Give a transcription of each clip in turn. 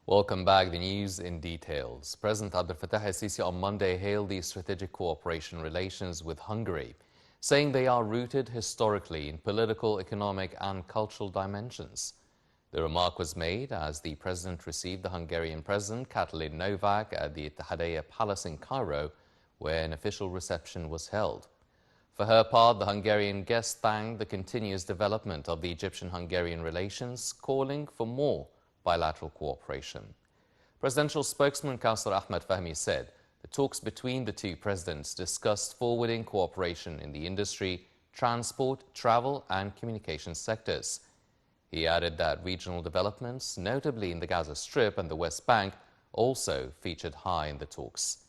Welcome back. The news in details. President Abdel Fattah el-Sisi on Monday hailed the strategic cooperation relations with Hungary, saying they are rooted historically in political, economic and cultural dimensions. The remark was made as the president received the Hungarian president, Katalin Novak, at the Ittihadiyya Palace in Cairo, where an official reception was held. For her part, the Hungarian guest thanked the continuous development of the Egyptian-Hungarian relations, calling for more bilateral cooperation. Presidential spokesman Kausar Ahmed Fahmy said the talks between the two presidents discussed forwarding cooperation in the industry, transport, travel and communications sectors. He added that regional developments, notably in the Gaza Strip and the West Bank, also featured high in the talks.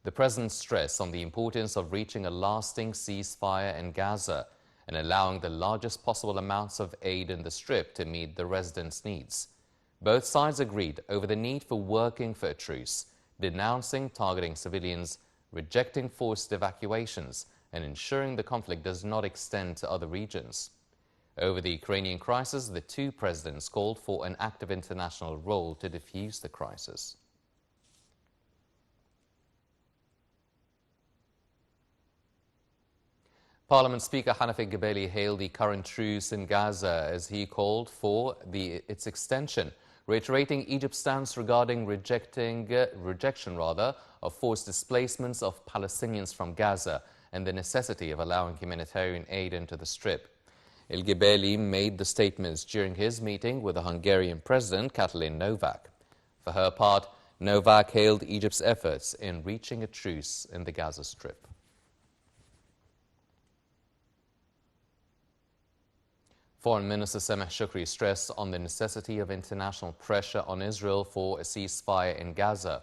The president stressed on the importance of reaching a lasting ceasefire in Gaza and allowing the largest possible amounts of aid in the Strip to meet the residents' needs. Both sides agreed over the need for working for a truce, denouncing targeting civilians, rejecting forced evacuations, and ensuring the conflict does not extend to other regions. Over the Ukrainian crisis, the two presidents called for an active international role to defuse the crisis. Parliament Speaker Hanafi Gebeli hailed the current truce in Gaza as he called for its extension, reiterating Egypt's stance regarding rejection of forced displacements of Palestinians from Gaza and the necessity of allowing humanitarian aid into the Strip. El-Gebeli made the statements during his meeting with the Hungarian President Katalin Novak. For her part, Novak hailed Egypt's efforts in reaching a truce in the Gaza Strip. Foreign Minister Sameh Shukri stressed on the necessity of international pressure on Israel for a ceasefire in Gaza.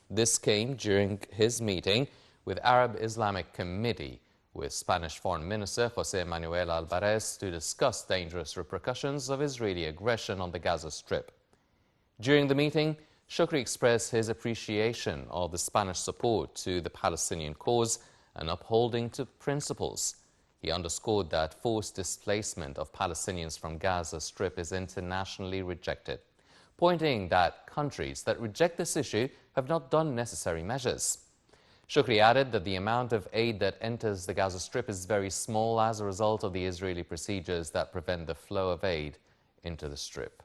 This came during his meeting with Arab Islamic Committee with Spanish Foreign Minister José Manuel Alvarez to discuss dangerous repercussions of Israeli aggression on the Gaza Strip. During the meeting, Shukri expressed his appreciation of the Spanish support to the Palestinian cause and upholding to principles. He underscored that forced displacement of Palestinians from Gaza Strip is internationally rejected, pointing that countries that reject this issue have not done necessary measures. Shukri added that the amount of aid that enters the Gaza Strip is very small as a result of the Israeli procedures that prevent the flow of aid into the Strip.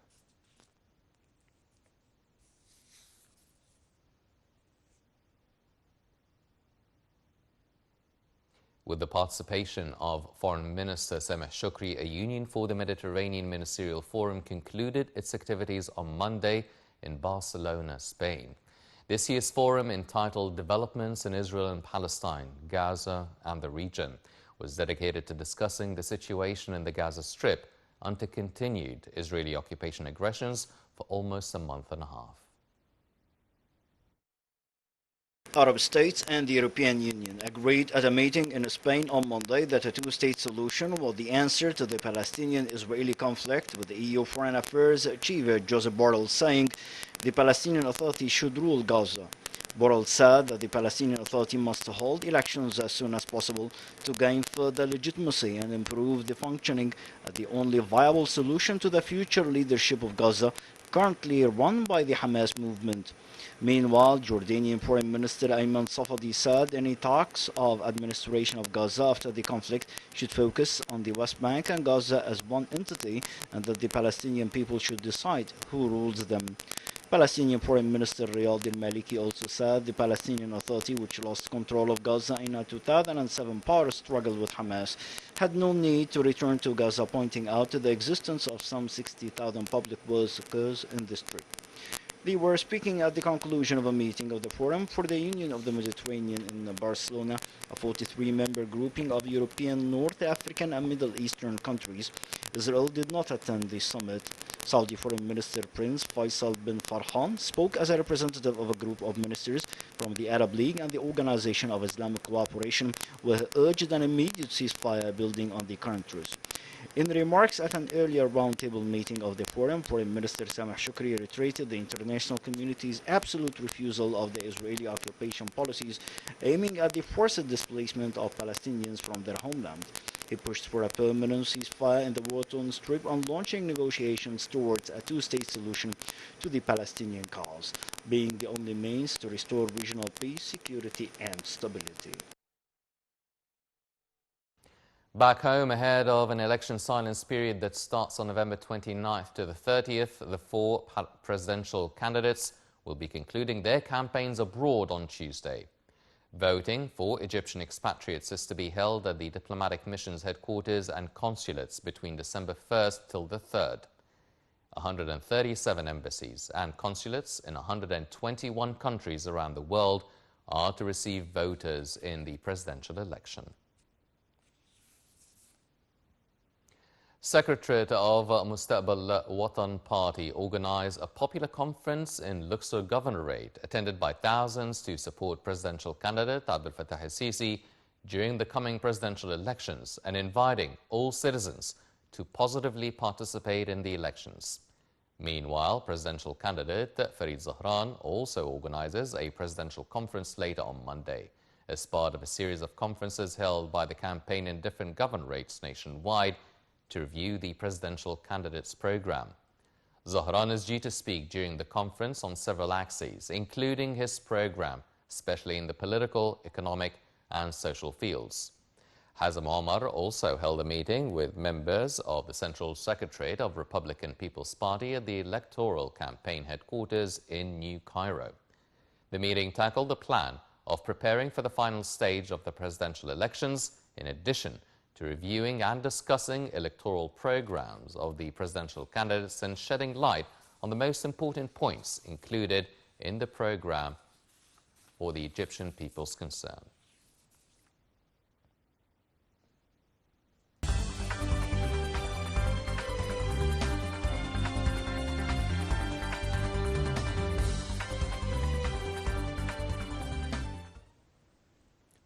With the participation of Foreign Minister Sameh Shukri, a Union for the Mediterranean Ministerial Forum concluded its activities on Monday in Barcelona, Spain. This year's forum, entitled Developments in Israel and Palestine, Gaza and the Region, was dedicated to discussing the situation in the Gaza Strip under continued Israeli occupation aggressions for almost a month and a half. Arab states and the European Union agreed at a meeting in Spain on Monday that a two-state solution was the answer to the Palestinian-Israeli conflict, with the EU Foreign Affairs Chief Josep Borrell saying the Palestinian Authority should rule Gaza. Borrell said that the Palestinian Authority must hold elections as soon as possible to gain further legitimacy and improve the functioning as the only viable solution to the future leadership of Gaza, currently run by the Hamas movement. Meanwhile, Jordanian Foreign Minister Ayman Safadi said any talks of administration of Gaza after the conflict should focus on the West Bank and Gaza as one entity, and that the Palestinian people should decide who rules them. Palestinian Foreign Minister Riyad al-Maliki also said the Palestinian Authority, which lost control of Gaza in a 2007 power struggle with Hamas, had no need to return to Gaza, pointing out the existence of some 60,000 public workers in the Strip. They were speaking at the conclusion of a meeting of the Forum for the Union of the Mediterranean in Barcelona, a 43-member grouping of European, North African and Middle Eastern countries. Israel did not attend the summit. Saudi Foreign Minister Prince Faisal bin Farhan spoke as a representative of a group of ministers from the Arab League and the Organization of Islamic Cooperation, where he urged an immediate ceasefire building on the current truce. In remarks at an earlier roundtable meeting of the Forum, Foreign Minister Sameh Shukri reiterated the international community's absolute refusal of the Israeli occupation policies aiming at the forced displacement of Palestinians from their homeland. He pushed for a permanent ceasefire in the war-torn Strip and launching negotiations towards a two-state solution to the Palestinian cause, being the only means to restore regional peace, security, and stability. Back home, ahead of an election silence period that starts on November 29th to the 30th, the four presidential candidates will be concluding their campaigns abroad on Tuesday. Voting for Egyptian expatriates is to be held at the diplomatic missions headquarters and consulates between December 1st till the 3rd. 137 embassies and consulates in 121 countries around the world are to receive voters in the presidential election. Secretariat of Mustaqbal Watan Party organized a popular conference in Luxor Governorate, attended by thousands to support presidential candidate Abdel Fattah al-Sisi during the coming presidential elections and inviting all citizens to positively participate in the elections. Meanwhile, presidential candidate Farid Zahran also organizes a presidential conference later on Monday as part of a series of conferences held by the campaign in different governorates nationwide to review the presidential candidate's program. Zahran is due to speak during the conference on several axes, including his program, especially in the political, economic and social fields. Hazem Omar also held a meeting with members of the Central Secretariat of Republican People's Party at the electoral campaign headquarters in New Cairo. The meeting tackled the plan of preparing for the final stage of the presidential elections, in addition to reviewing and discussing electoral programs of the presidential candidates and shedding light on the most important points included in the program for the Egyptian people's concern.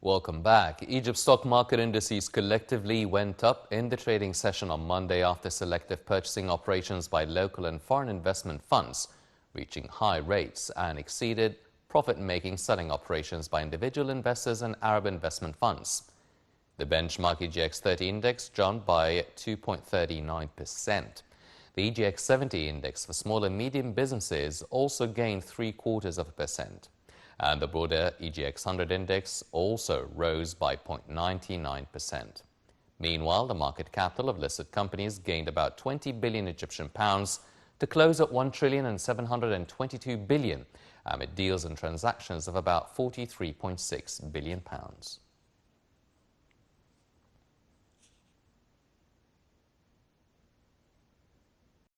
Welcome back. Egypt's stock market indices collectively went up in the trading session on Monday after selective purchasing operations by local and foreign investment funds, reaching high rates, and exceeded profit-making selling operations by individual investors and Arab investment funds. The benchmark EGX 30 index jumped by 2.39%. The EGX 70 index for small and medium businesses also gained 0.75%. And the broader EGX 100 index also rose by 0.99%. Meanwhile, the market capital of listed companies gained about 20 billion Egyptian pounds to close at 1,722 billion amid deals and transactions of about 43.6 billion pounds.